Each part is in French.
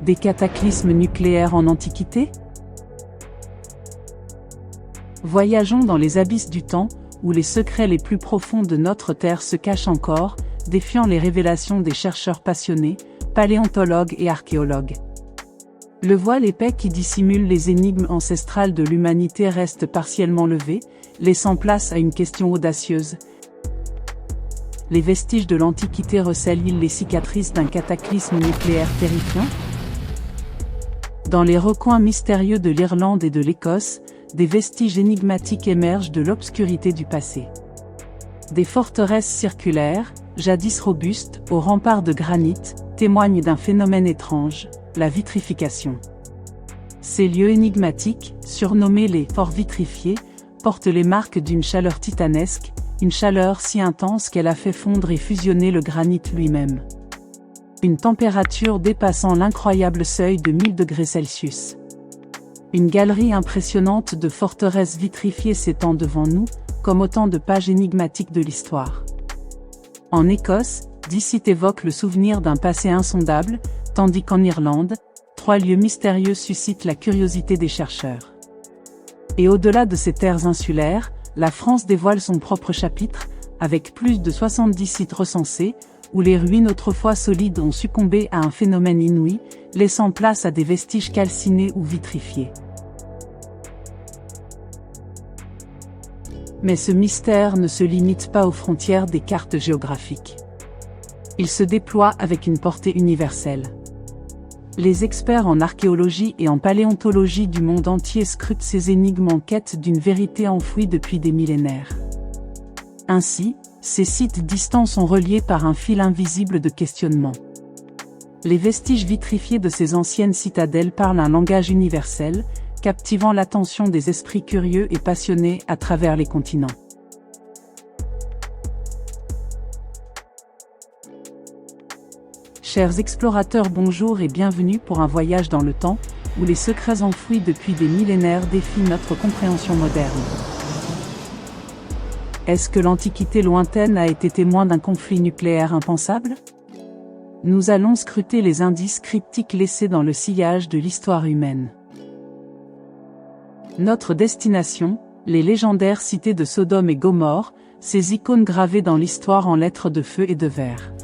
Des cataclysmes nucléaires en Antiquité? Voyageons dans les abysses du temps, où les secrets les plus profonds de notre Terre se cachent encore, défiant les révélations des chercheurs passionnés, paléontologues et archéologues. Le voile épais qui dissimule les énigmes ancestrales de l'humanité reste partiellement levé, laissant place à une question audacieuse. Les vestiges de l'Antiquité recèlent-ils les cicatrices d'un cataclysme nucléaire terrifiant? Dans les recoins mystérieux de l'Irlande et de l'Écosse, des vestiges énigmatiques émergent de l'obscurité du passé. Des forteresses circulaires, jadis robustes, aux remparts de granit, témoignent d'un phénomène étrange, la vitrification. Ces lieux énigmatiques, surnommés les forts vitrifiés, portent les marques d'une chaleur titanesque, une chaleur si intense qu'elle a fait fondre et fusionner le granit lui-même. Une température dépassant l'incroyable seuil de 1000 degrés Celsius. Une galerie impressionnante de forteresses vitrifiées s'étend devant nous, comme autant de pages énigmatiques de l'histoire. En Écosse, 10 sites évoquent le souvenir d'un passé insondable, tandis qu'en Irlande, 3 lieux mystérieux suscitent la curiosité des chercheurs. Et au-delà de ces terres insulaires, la France dévoile son propre chapitre, avec plus de 70 sites recensés, où les ruines autrefois solides ont succombé à un phénomène inouï, laissant place à des vestiges calcinés ou vitrifiés. Mais ce mystère ne se limite pas aux frontières des cartes géographiques. Il se déploie avec une portée universelle. Les experts en archéologie et en paléontologie du monde entier scrutent ces énigmes en quête d'une vérité enfouie depuis des millénaires. Ainsi, ces sites distants sont reliés par un fil invisible de questionnement. Les vestiges vitrifiés de ces anciennes citadelles parlent un langage universel, captivant l'attention des esprits curieux et passionnés à travers les continents. Chers explorateurs, bonjour et bienvenue pour un voyage dans le temps, où les secrets enfouis depuis des millénaires défient notre compréhension moderne. Est-ce que l'Antiquité lointaine a été témoin d'un conflit nucléaire impensable? Nous allons scruter les indices cryptiques laissés dans le sillage de l'histoire humaine. Notre destination, les légendaires cités de Sodome et Gomorrhe, ces icônes gravées dans l'histoire en lettres de feu et de verre.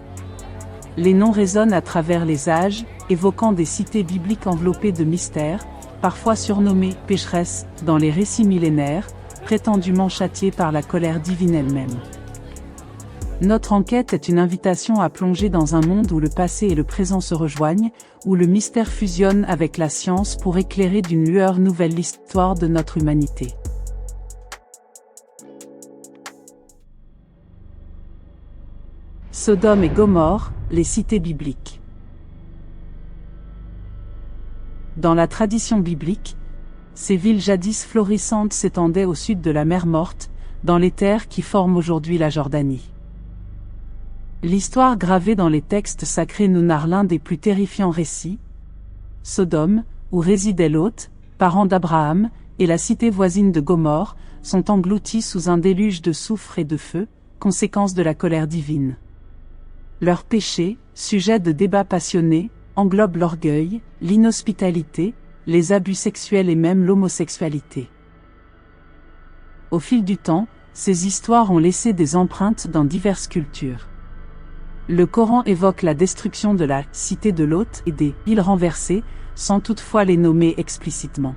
Les noms résonnent à travers les âges, évoquant des cités bibliques enveloppées de mystères, parfois surnommées « pécheresses » dans les récits millénaires, prétendument châtiées par la colère divine elle-même. Notre enquête est une invitation à plonger dans un monde où le passé et le présent se rejoignent, où le mystère fusionne avec la science pour éclairer d'une lueur nouvelle l'histoire de notre humanité. Sodome et Gomorrhe, les cités bibliques. Dans la tradition biblique, ces villes jadis florissantes s'étendaient au sud de la mer Morte, dans les terres qui forment aujourd'hui la Jordanie. L'histoire gravée dans les textes sacrés nous narre l'un des plus terrifiants récits. Sodome, où résidait Lot, parent d'Abraham, et la cité voisine de Gomorrhe, sont engloutis sous un déluge de soufre et de feu, conséquence de la colère divine. Leurs péchés, sujet de débats passionnés, englobent l'orgueil, l'inhospitalité, les abus sexuels et même l'homosexualité. Au fil du temps, ces histoires ont laissé des empreintes dans diverses cultures. Le Coran évoque la destruction de la cité de Lot et des îles renversées, sans toutefois les nommer explicitement.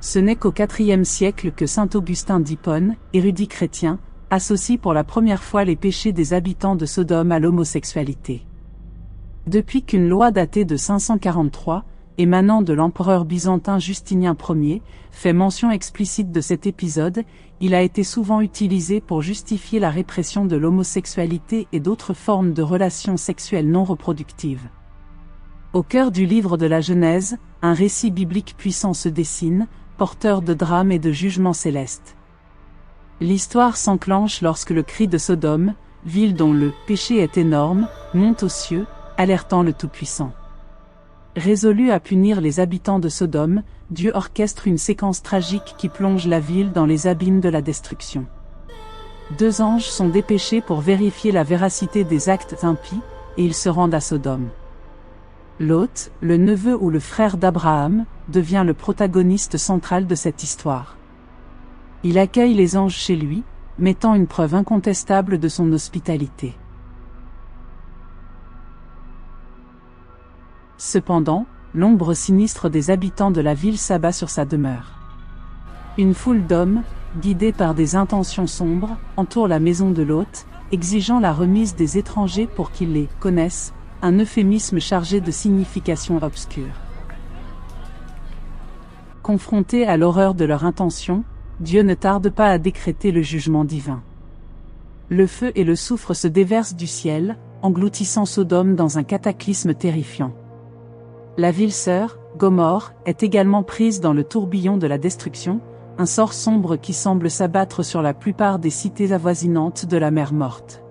Ce n'est qu'au IVe siècle que saint Augustin d'Hippone, érudit chrétien, associe pour la première fois les péchés des habitants de Sodome à l'homosexualité. Depuis qu'une loi datée de 543, émanant de l'empereur byzantin Justinien Ier, fait mention explicite de cet épisode, il a été souvent utilisé pour justifier la répression de l'homosexualité et d'autres formes de relations sexuelles non reproductives. Au cœur du livre de la Genèse, un récit biblique puissant se dessine, porteur de drame et de jugement céleste. L'histoire s'enclenche lorsque le cri de Sodome, ville dont le péché est énorme, monte aux cieux, alertant le Tout-Puissant. Résolu à punir les habitants de Sodome, Dieu orchestre une séquence tragique qui plonge la ville dans les abîmes de la destruction. 2 anges sont dépêchés pour vérifier la véracité des actes impies, et ils se rendent à Sodome. Lot, le neveu ou le frère d'Abraham, devient le protagoniste central de cette histoire. Il accueille les anges chez lui, mettant une preuve incontestable de son hospitalité. Cependant, l'ombre sinistre des habitants de la ville s'abat sur sa demeure. Une foule d'hommes, guidés par des intentions sombres, entoure la maison de Lot, exigeant la remise des étrangers pour qu'ils les connaissent, un euphémisme chargé de significations obscures. Confronté à l'horreur de leur intention, Dieu ne tarde pas à décréter le jugement divin. Le feu et le soufre se déversent du ciel, engloutissant Sodome dans un cataclysme terrifiant. La ville sœur, Gomorrhe, est également prise dans le tourbillon de la destruction, un sort sombre qui semble s'abattre sur la plupart des cités avoisinantes de la mer Morte.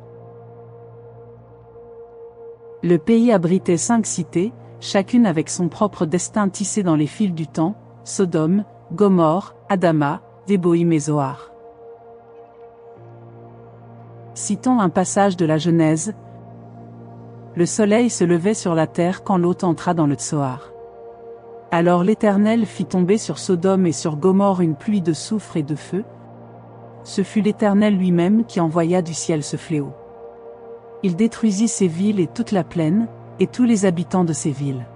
Le pays abritait 5 cités, chacune avec son propre destin tissé dans les fils du temps, Sodome, Gomorrhe, Adama, Zeboïm et Zoar. Citons un passage de la Genèse. Le soleil se levait sur la terre quand Lot entra dans le Tsoar. Alors l'Éternel fit tomber sur Sodome et sur Gomorrhe une pluie de soufre et de feu. Ce fut l'Éternel lui-même qui envoya du ciel ce fléau. Il détruisit ces villes et toute la plaine, et tous les habitants de ces villes.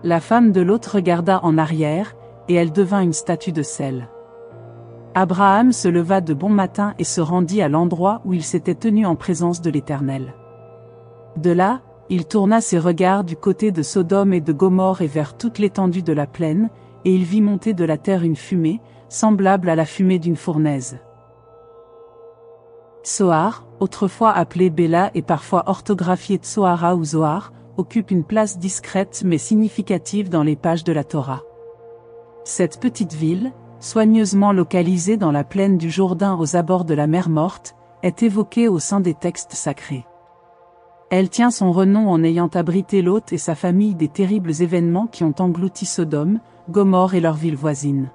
La femme de Lot regarda en arrière, et elle devint une statue de sel. Abraham se leva de bon matin et se rendit à l'endroit où il s'était tenu en présence de l'Éternel. De là, il tourna ses regards du côté de Sodome et de Gomorrhe et vers toute l'étendue de la plaine, et il vit monter de la terre une fumée, semblable à la fumée d'une fournaise. Tsoar, autrefois appelé Béla et parfois orthographié Tsoara ou Zoar, occupe une place discrète mais significative dans les pages de la Torah. Cette petite ville, soigneusement localisée dans la plaine du Jourdain aux abords de la mer Morte, est évoquée au sein des textes sacrés. Elle tient son renom en ayant abrité Lot et sa famille des terribles événements qui ont englouti Sodome, Gomorrhe et leurs villes voisines.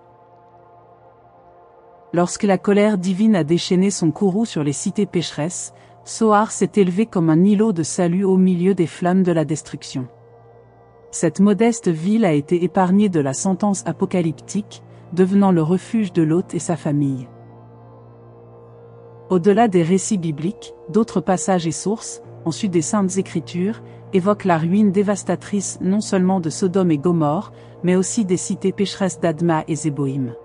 Lorsque la colère divine a déchaîné son courroux sur les cités pécheresses, Tsoar s'est élevé comme un îlot de salut au milieu des flammes de la destruction. Cette modeste ville a été épargnée de la sentence apocalyptique, devenant le refuge de Lot et sa famille. Au-delà des récits bibliques, d'autres passages et sources, ensuite des Saintes Écritures, évoquent la ruine dévastatrice non seulement de Sodome et Gomorrhe, mais aussi des cités pécheresses d'Adma et Zeboïm.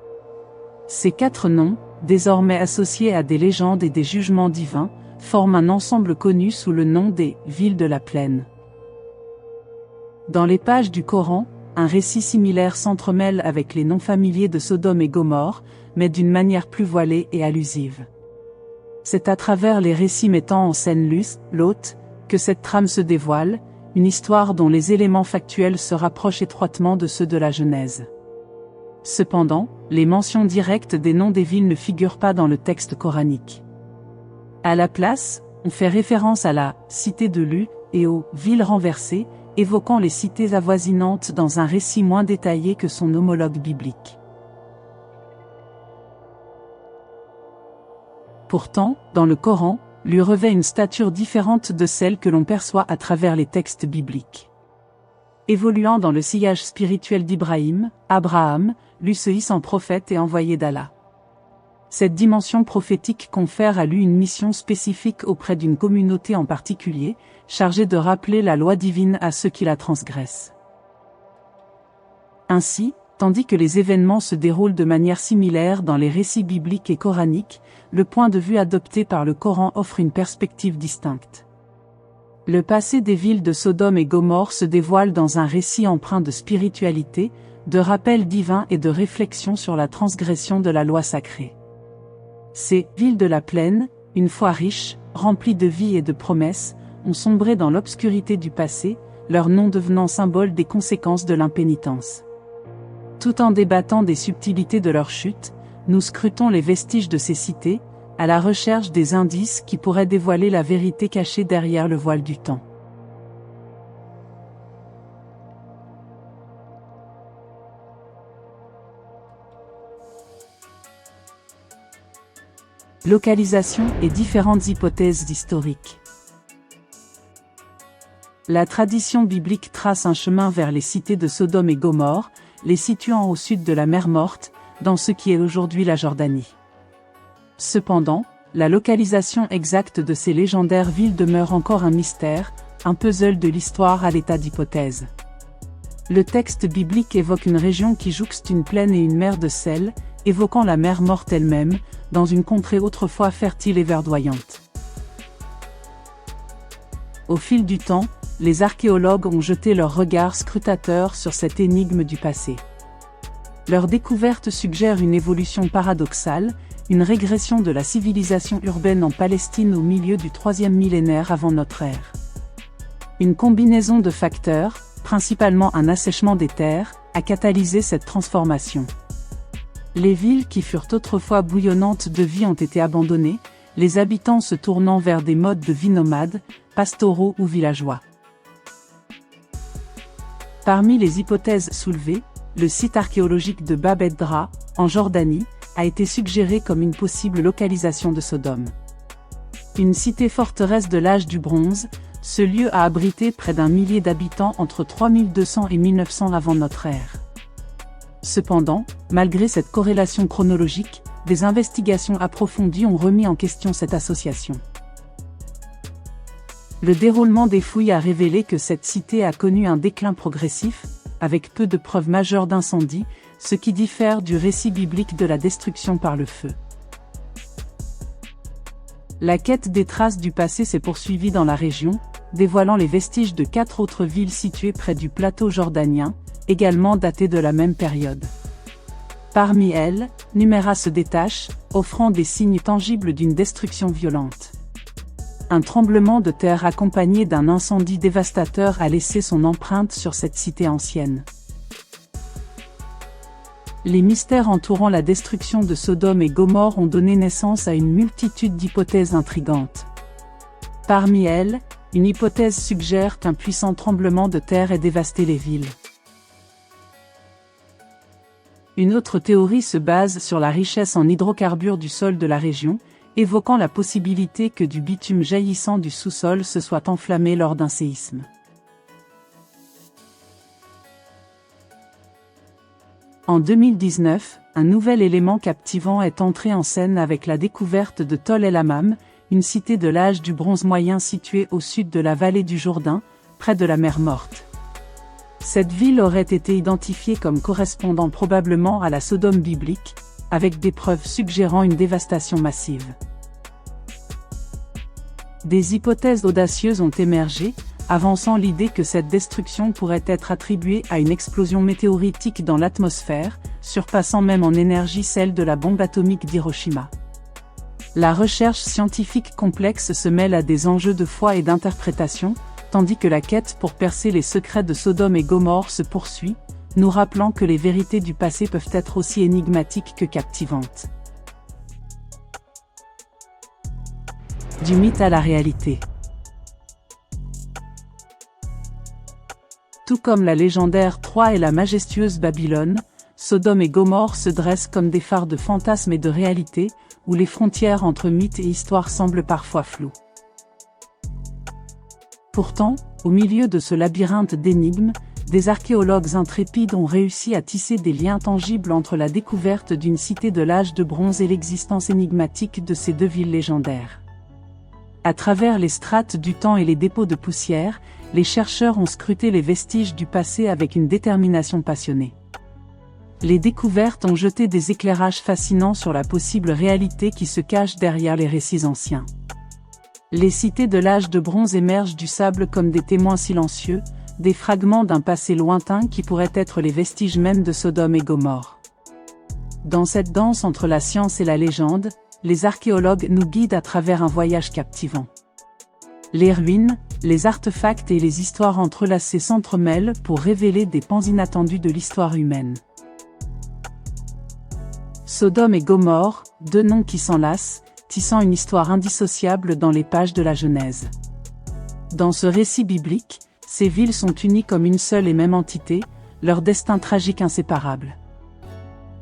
Ces 4 noms, désormais associés à des légendes et des jugements divins, forment un ensemble connu sous le nom des « villes de la plaine ». Dans les pages du Coran, un récit similaire s'entremêle avec les noms familiers de Sodome et Gomorrhe, mais d'une manière plus voilée et allusive. C'est à travers les récits mettant en scène Lot, que cette trame se dévoile, une histoire dont les éléments factuels se rapprochent étroitement de ceux de la Genèse. Cependant, les mentions directes des noms des villes ne figurent pas dans le texte coranique. À la place, on fait référence à la « cité de Lu » et aux « villes renversées », évoquant les cités avoisinantes dans un récit moins détaillé que son homologue biblique. Pourtant, dans le Coran, Lu revêt une stature différente de celle que l'on perçoit à travers les textes bibliques. Évoluant dans le sillage spirituel d'Ibrahim, Abraham, Lu se hisse en prophète et envoyé d'Allah. Cette dimension prophétique confère à Lu une mission spécifique auprès d'une communauté en particulier, chargée de rappeler la loi divine à ceux qui la transgressent. Ainsi, tandis que les événements se déroulent de manière similaire dans les récits bibliques et coraniques, le point de vue adopté par le Coran offre une perspective distincte. Le passé des villes de Sodome et Gomorrhe se dévoile dans un récit empreint de spiritualité, de rappel divin et de réflexion sur la transgression de la loi sacrée. Ces « villes de la plaine », une fois riches, remplies de vie et de promesses, ont sombré dans l'obscurité du passé, leur nom devenant symbole des conséquences de l'impénitence. Tout en débattant des subtilités de leur chute, nous scrutons les vestiges de ces cités, à la recherche des indices qui pourraient dévoiler la vérité cachée derrière le voile du temps. Localisation et différentes hypothèses historiques. La tradition biblique trace un chemin vers les cités de Sodome et Gomorrhe, les situant au sud de la mer Morte, dans ce qui est aujourd'hui la Jordanie. Cependant, la localisation exacte de ces légendaires villes demeure encore un mystère, un puzzle de l'histoire à l'état d'hypothèse. Le texte biblique évoque une région qui jouxte une plaine et une mer de sel, évoquant la mer Morte elle-même, dans une contrée autrefois fertile et verdoyante. Au fil du temps, les archéologues ont jeté leur regard scrutateur sur cette énigme du passé. Leur découverte suggère une évolution paradoxale, une régression de la civilisation urbaine en Palestine au milieu du 3e millénaire avant notre ère. Une combinaison de facteurs, principalement un assèchement des terres, a catalysé cette transformation. Les villes qui furent autrefois bouillonnantes de vie ont été abandonnées, les habitants se tournant vers des modes de vie nomades, pastoraux ou villageois. Parmi les hypothèses soulevées, le site archéologique de Bab Edra, en Jordanie, a été suggéré comme une possible localisation de Sodome. Une cité-forteresse de l'âge du bronze, ce lieu a abrité près d'1 millier d'habitants entre 3200 et 1900 avant notre ère. Cependant, malgré cette corrélation chronologique, des investigations approfondies ont remis en question cette association. Le déroulement des fouilles a révélé que cette cité a connu un déclin progressif, avec peu de preuves majeures d'incendie, ce qui diffère du récit biblique de la destruction par le feu. La quête des traces du passé s'est poursuivie dans la région, dévoilant les vestiges de 4 autres villes situées près du plateau jordanien, également datées de la même période. Parmi elles, Numéra se détache, offrant des signes tangibles d'une destruction violente. Un tremblement de terre accompagné d'un incendie dévastateur a laissé son empreinte sur cette cité ancienne. Les mystères entourant la destruction de Sodome et Gomorrhe ont donné naissance à une multitude d'hypothèses intrigantes. Parmi elles, une hypothèse suggère qu'un puissant tremblement de terre ait dévasté les villes. Une autre théorie se base sur la richesse en hydrocarbures du sol de la région, évoquant la possibilité que du bitume jaillissant du sous-sol se soit enflammé lors d'un séisme. En 2019, un nouvel élément captivant est entré en scène avec la découverte de Tol el-Hammam, une cité de l'âge du bronze moyen située au sud de la vallée du Jourdain, près de la mer Morte. Cette ville aurait été identifiée comme correspondant probablement à la Sodome biblique, avec des preuves suggérant une dévastation massive. Des hypothèses audacieuses ont émergé, avançant l'idée que cette destruction pourrait être attribuée à une explosion météoritique dans l'atmosphère, surpassant même en énergie celle de la bombe atomique d'Hiroshima. La recherche scientifique complexe se mêle à des enjeux de foi et d'interprétation, tandis que la quête pour percer les secrets de Sodome et Gomorrhe se poursuit, nous rappelant que les vérités du passé peuvent être aussi énigmatiques que captivantes. Du mythe à la réalité. Tout comme la légendaire Troie et la majestueuse Babylone, Sodome et Gomorrhe se dressent comme des phares de fantasmes et de réalité, où les frontières entre mythe et histoire semblent parfois floues. Pourtant, au milieu de ce labyrinthe d'énigmes, des archéologues intrépides ont réussi à tisser des liens tangibles entre la découverte d'une cité de l'âge de bronze et l'existence énigmatique de ces 2 villes légendaires. À travers les strates du temps et les dépôts de poussière, les chercheurs ont scruté les vestiges du passé avec une détermination passionnée. Les découvertes ont jeté des éclairages fascinants sur la possible réalité qui se cache derrière les récits anciens. Les cités de l'âge de bronze émergent du sable comme des témoins silencieux, des fragments d'un passé lointain qui pourraient être les vestiges mêmes de Sodome et Gomorrhe. Dans cette danse entre la science et la légende, les archéologues nous guident à travers un voyage captivant. Les ruines, les artefacts et les histoires entrelacées s'entremêlent pour révéler des pans inattendus de l'histoire humaine. Sodome et Gomorrhe, 2 noms qui s'enlacent, tissant une histoire indissociable dans les pages de la Genèse. Dans ce récit biblique, ces villes sont unies comme une seule et même entité, leur destin tragique inséparable.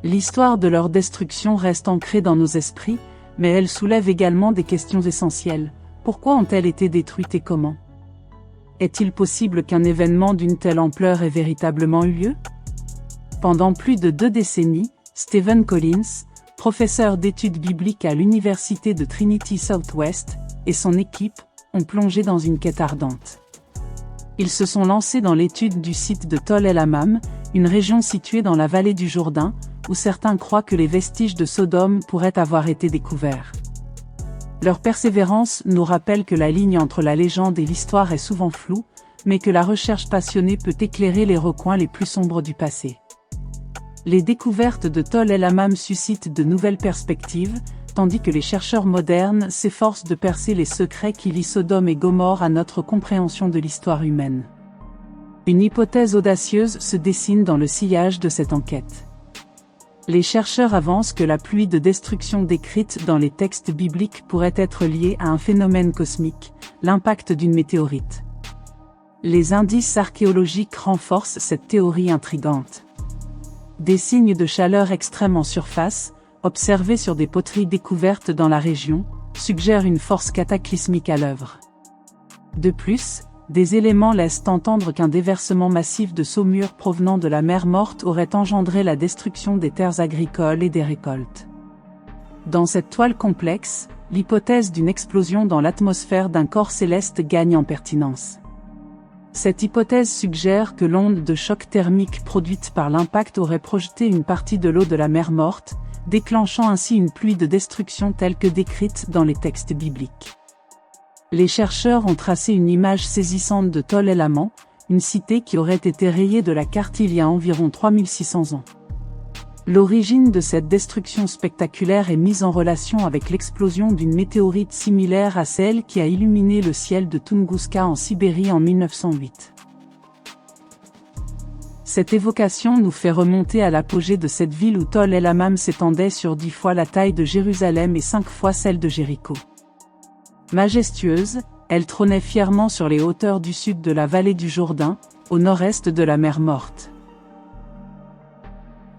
L'histoire de leur destruction reste ancrée dans nos esprits, mais elle soulève également des questions essentielles. Pourquoi ont-elles été détruites et comment ? est-il possible qu'un événement d'une telle ampleur ait véritablement eu lieu? Pendant plus de 2 décennies, Stephen Collins, professeur d'études bibliques à l'Université de Trinity Southwest, et son équipe, ont plongé dans une quête ardente. Ils se sont lancés dans l'étude du site de Tol el-Hammam, une région située dans la vallée du Jourdain, où certains croient que les vestiges de Sodome pourraient avoir été découverts. Leur persévérance nous rappelle que la ligne entre la légende et l'histoire est souvent floue, mais que la recherche passionnée peut éclairer les recoins les plus sombres du passé. Les découvertes de Tol el-Hammam suscitent de nouvelles perspectives, tandis que les chercheurs modernes s'efforcent de percer les secrets qui lient Sodome et Gomorrhe à notre compréhension de l'histoire humaine. Une hypothèse audacieuse se dessine dans le sillage de cette enquête. Les chercheurs avancent que la pluie de destruction décrite dans les textes bibliques pourrait être liée à un phénomène cosmique, l'impact d'une météorite. Les indices archéologiques renforcent cette théorie intrigante. Des signes de chaleur extrême en surface, observés sur des poteries découvertes dans la région, suggèrent une force cataclysmique à l'œuvre. De plus, des éléments laissent entendre qu'un déversement massif de saumure provenant de la mer Morte aurait engendré la destruction des terres agricoles et des récoltes. Dans cette toile complexe, l'hypothèse d'une explosion dans l'atmosphère d'un corps céleste gagne en pertinence. Cette hypothèse suggère que l'onde de choc thermique produite par l'impact aurait projeté une partie de l'eau de la mer Morte, déclenchant ainsi une pluie de destruction telle que décrite dans les textes bibliques. Les chercheurs ont tracé une image saisissante de Tol el-Hammam, une cité qui aurait été rayée de la carte il y a environ 3600 ans. L'origine de cette destruction spectaculaire est mise en relation avec l'explosion d'une météorite similaire à celle qui a illuminé le ciel de Tunguska en Sibérie en 1908. Cette évocation nous fait remonter à l'apogée de cette ville où Tol el-Hammam s'étendait sur 10 fois la taille de Jérusalem et 5 fois celle de Jéricho. Majestueuse, elle trônait fièrement sur les hauteurs du sud de la vallée du Jourdain, au nord-est de la mer Morte.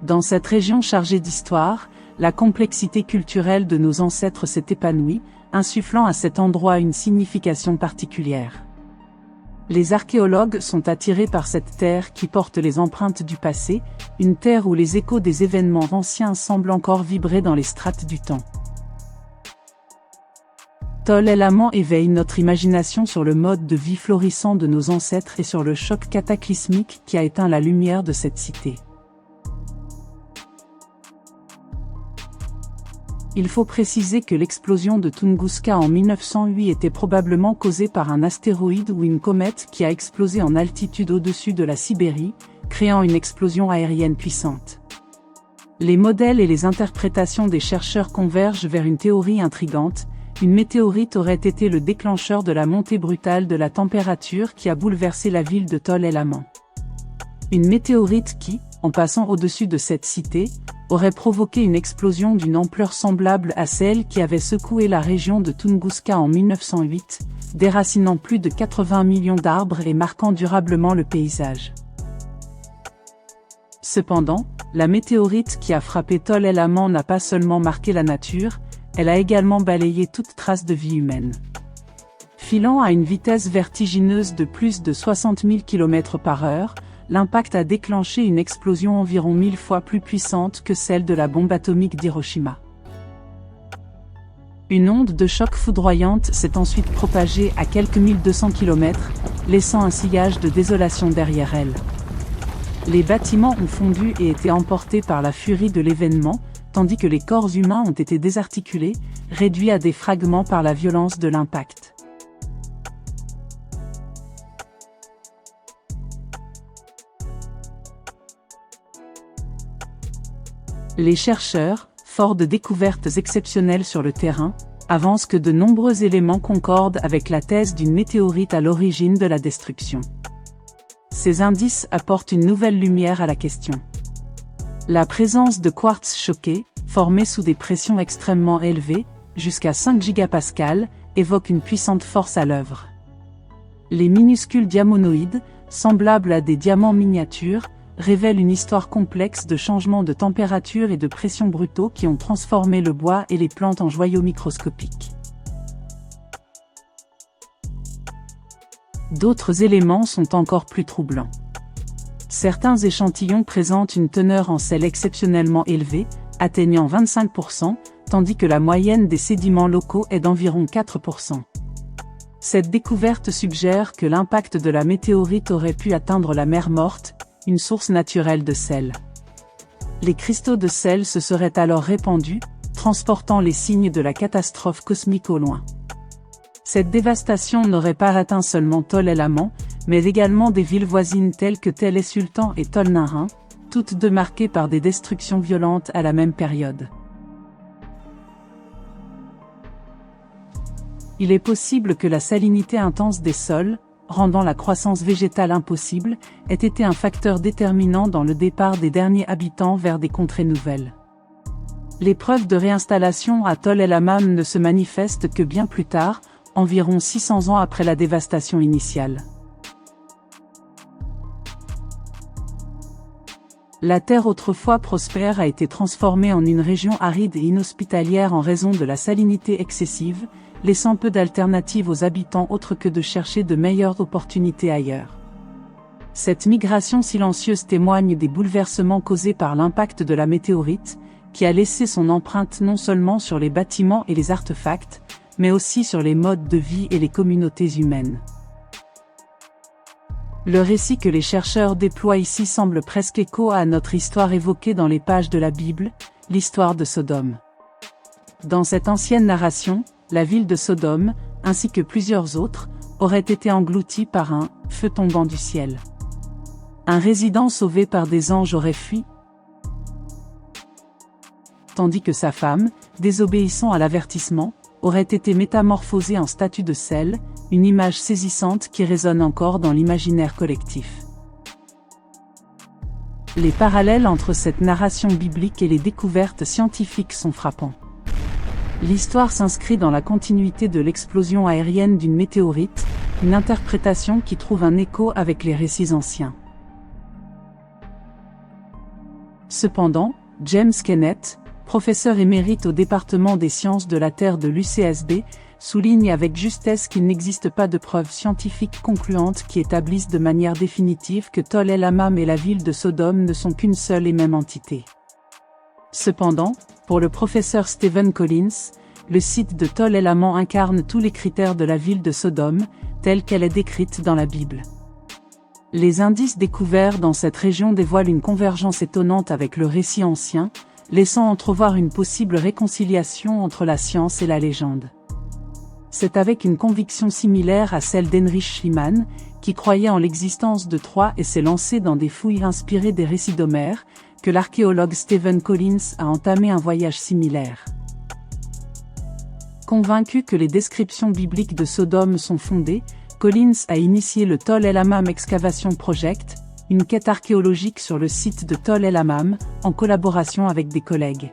Dans cette région chargée d'histoire, la complexité culturelle de nos ancêtres s'est épanouie, insufflant à cet endroit une signification particulière. Les archéologues sont attirés par cette terre qui porte les empreintes du passé, une terre où les échos des événements anciens semblent encore vibrer dans les strates du temps. Tol el-Hammam éveille notre imagination sur le mode de vie florissant de nos ancêtres et sur le choc cataclysmique qui a éteint la lumière de cette cité. Il faut préciser que l'explosion de Tunguska en 1908 était probablement causée par un astéroïde ou une comète qui a explosé en altitude au-dessus de la Sibérie, créant une explosion aérienne puissante. Les modèles et les interprétations des chercheurs convergent vers une théorie intrigante. Une météorite aurait été le déclencheur de la montée brutale de la température qui a bouleversé la ville de Tol el-Hammam. Une météorite qui, en passant au-dessus de cette cité, aurait provoqué une explosion d'une ampleur semblable à celle qui avait secoué la région de Tunguska en 1908, déracinant plus de 80 millions d'arbres et marquant durablement le paysage. Cependant, la météorite qui a frappé Tol el-Hammam n'a pas seulement marqué la nature, elle a également balayé toute trace de vie humaine. Filant à une vitesse vertigineuse de plus de 60 000 km/h, l'impact a déclenché une explosion environ 1000 fois plus puissante que celle de la bombe atomique d'Hiroshima. Une onde de choc foudroyante s'est ensuite propagée à quelques 1200 km, laissant un sillage de désolation derrière elle. Les bâtiments ont fondu et été emportés par la furie de l'événement, tandis que les corps humains ont été désarticulés, réduits à des fragments par la violence de l'impact. Les chercheurs, forts de découvertes exceptionnelles sur le terrain, avancent que de nombreux éléments concordent avec la thèse d'une météorite à l'origine de la destruction. Ces indices apportent une nouvelle lumière à la question. La présence de quartz choqué, formé sous des pressions extrêmement élevées, jusqu'à 5 gigapascales, évoque une puissante force à l'œuvre. Les minuscules diamonoïdes, semblables à des diamants miniatures, révèlent une histoire complexe de changements de température et de pression brutaux qui ont transformé le bois et les plantes en joyaux microscopiques. D'autres éléments sont encore plus troublants. Certains échantillons présentent une teneur en sel exceptionnellement élevée, atteignant 25%, tandis que la moyenne des sédiments locaux est d'environ 4%. Cette découverte suggère que l'impact de la météorite aurait pu atteindre la mer Morte, une source naturelle de sel. Les cristaux de sel se seraient alors répandus, transportant les signes de la catastrophe cosmique au loin. Cette dévastation n'aurait pas atteint seulement Tol el-Aman, mais également des villes voisines telles que Tel es-Sultan et Tol Narin, toutes deux marquées par des destructions violentes à la même période. Il est possible que la salinité intense des sols, rendant la croissance végétale impossible, ait été un facteur déterminant dans le départ des derniers habitants vers des contrées nouvelles. Les preuves de réinstallation à Tol el-Aman ne se manifestent que bien plus tard, environ 600 ans après la dévastation initiale. La terre autrefois prospère a été transformée en une région aride et inhospitalière en raison de la salinité excessive, laissant peu d'alternatives aux habitants autres que de chercher de meilleures opportunités ailleurs. Cette migration silencieuse témoigne des bouleversements causés par l'impact de la météorite, qui a laissé son empreinte non seulement sur les bâtiments et les artefacts, mais aussi sur les modes de vie et les communautés humaines. Le récit que les chercheurs déploient ici semble presque écho à notre histoire évoquée dans les pages de la Bible, l'histoire de Sodome. Dans cette ancienne narration, la ville de Sodome, ainsi que plusieurs autres, auraient été englouties par un « feu tombant du ciel ». Un résident sauvé par des anges aurait fui, tandis que sa femme, désobéissant à l'avertissement, aurait été métamorphosée en statue de sel, une image saisissante qui résonne encore dans l'imaginaire collectif. Les parallèles entre cette narration biblique et les découvertes scientifiques sont frappants. L'histoire s'inscrit dans la continuité de l'explosion aérienne d'une météorite, une interprétation qui trouve un écho avec les récits anciens. Cependant, James Kennett, professeur émérite au département des sciences de la Terre de l'UCSB, souligne avec justesse qu'il n'existe pas de preuves scientifiques concluantes qui établissent de manière définitive que Tol el-Aman et la ville de Sodome ne sont qu'une seule et même entité. Cependant, pour le professeur Stephen Collins, le site de Tol el-Aman incarne tous les critères de la ville de Sodome, telle qu'elle est décrite dans la Bible. Les indices découverts dans cette région dévoilent une convergence étonnante avec le récit ancien, laissant entrevoir une possible réconciliation entre la science et la légende. C'est avec une conviction similaire à celle d'Heinrich Schliemann, qui croyait en l'existence de Troie et s'est lancé dans des fouilles inspirées des récits d'Homère, que l'archéologue Stephen Collins a entamé un voyage similaire. Convaincu que les descriptions bibliques de Sodome sont fondées, Collins a initié le Tol el-Aman Excavation Project, une quête archéologique sur le site de Tol el-Aman, en collaboration avec des collègues.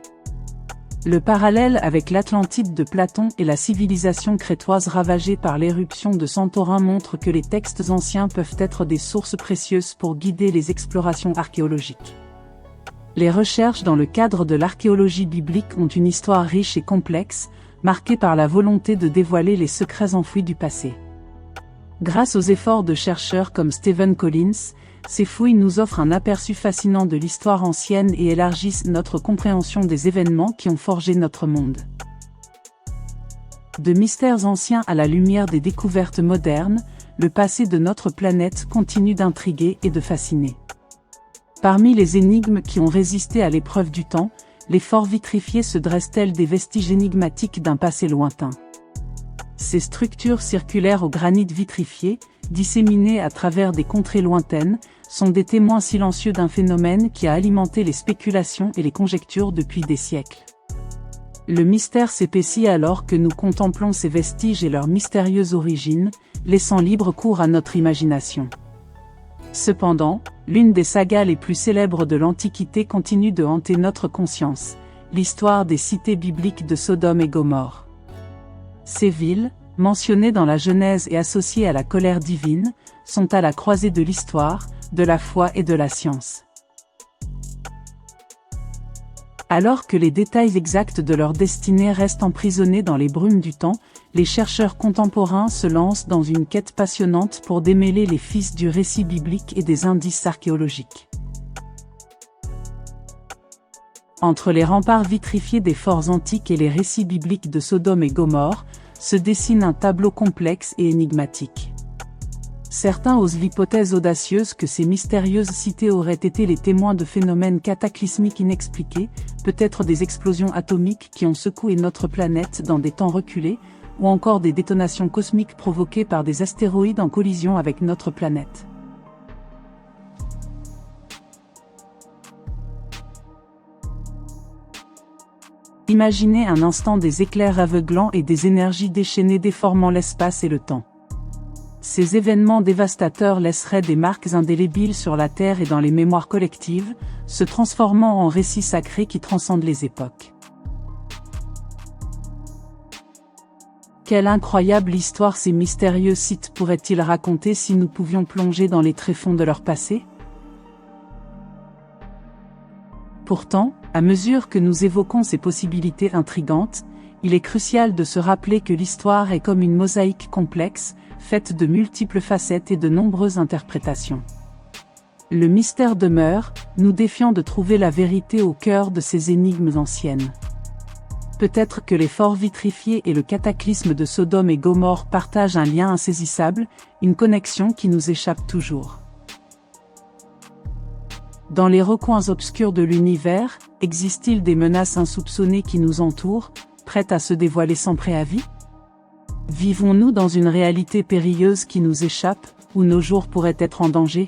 Le parallèle avec l'Atlantide de Platon et la civilisation crétoise ravagée par l'éruption de Santorin montre que les textes anciens peuvent être des sources précieuses pour guider les explorations archéologiques. Les recherches dans le cadre de l'archéologie biblique ont une histoire riche et complexe, marquée par la volonté de dévoiler les secrets enfouis du passé. Grâce aux efforts de chercheurs comme Stephen Collins, ces fouilles nous offrent un aperçu fascinant de l'histoire ancienne et élargissent notre compréhension des événements qui ont forgé notre monde. De mystères anciens à la lumière des découvertes modernes, le passé de notre planète continue d'intriguer et de fasciner. Parmi les énigmes qui ont résisté à l'épreuve du temps, les forts vitrifiés se dressent tels des vestiges énigmatiques d'un passé lointain. Ces structures circulaires au granit vitrifié, disséminées à travers des contrées lointaines, sont des témoins silencieux d'un phénomène qui a alimenté les spéculations et les conjectures depuis des siècles. Le mystère s'épaissit alors que nous contemplons ces vestiges et leurs mystérieuses origines, laissant libre cours à notre imagination. Cependant, l'une des sagas les plus célèbres de l'Antiquité continue de hanter notre conscience, l'histoire des cités bibliques de Sodome et Gomorrhe. Ces villes, mentionnées dans la Genèse et associées à la colère divine, sont à la croisée de l'histoire, de la foi et de la science. Alors que les détails exacts de leur destinée restent emprisonnés dans les brumes du temps, les chercheurs contemporains se lancent dans une quête passionnante pour démêler les fils du récit biblique et des indices archéologiques. Entre les remparts vitrifiés des forts antiques et les récits bibliques de Sodome et Gomorrhe, se dessine un tableau complexe et énigmatique. Certains osent l'hypothèse audacieuse que ces mystérieuses cités auraient été les témoins de phénomènes cataclysmiques inexpliqués, peut-être des explosions atomiques qui ont secoué notre planète dans des temps reculés, ou encore des détonations cosmiques provoquées par des astéroïdes en collision avec notre planète. Imaginez un instant des éclairs aveuglants et des énergies déchaînées déformant l'espace et le temps. Ces événements dévastateurs laisseraient des marques indélébiles sur la Terre et dans les mémoires collectives, se transformant en récits sacrés qui transcendent les époques. Quelle incroyable histoire ces mystérieux sites pourraient-ils raconter si nous pouvions plonger dans les tréfonds de leur passé ? Pourtant, à mesure que nous évoquons ces possibilités intrigantes, il est crucial de se rappeler que l'histoire est comme une mosaïque complexe, faite de multiples facettes et de nombreuses interprétations. Le mystère demeure, nous défiant de trouver la vérité au cœur de ces énigmes anciennes. Peut-être que les forts vitrifiés et le cataclysme de Sodome et Gomorrhe partagent un lien insaisissable, une connexion qui nous échappe toujours. Dans les recoins obscurs de l'univers, existe-t-il des menaces insoupçonnées qui nous entourent, prêtes à se dévoiler sans préavis ? Vivons-nous dans une réalité périlleuse qui nous échappe, où nos jours pourraient être en danger ?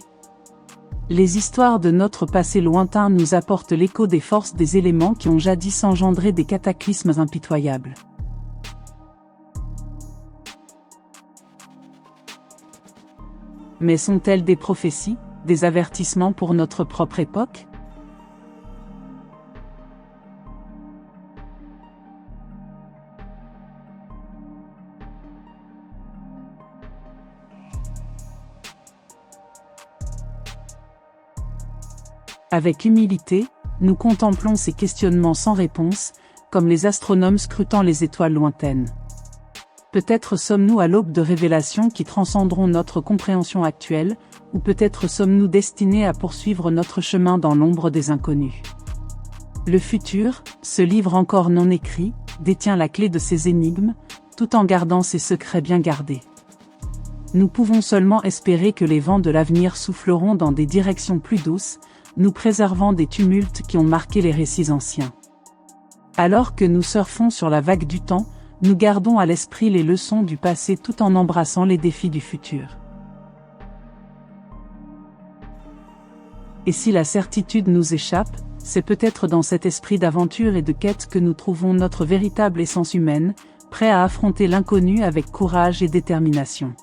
Les histoires de notre passé lointain nous apportent l'écho des forces des éléments qui ont jadis engendré des cataclysmes impitoyables. Mais sont-elles des prophéties, des avertissements pour notre propre époque ? Avec humilité, nous contemplons ces questionnements sans réponse, comme les astronomes scrutant les étoiles lointaines. Peut-être sommes-nous à l'aube de révélations qui transcenderont notre compréhension actuelle, ou peut-être sommes-nous destinés à poursuivre notre chemin dans l'ombre des inconnus. Le futur, ce livre encore non écrit, détient la clé de ces énigmes, tout en gardant ses secrets bien gardés. Nous pouvons seulement espérer que les vents de l'avenir souffleront dans des directions plus douces, nous préservant des tumultes qui ont marqué les récits anciens. Alors que nous surfons sur la vague du temps, nous gardons à l'esprit les leçons du passé tout en embrassant les défis du futur. Et si la certitude nous échappe, c'est peut-être dans cet esprit d'aventure et de quête que nous trouvons notre véritable essence humaine, prêt à affronter l'inconnu avec courage et détermination.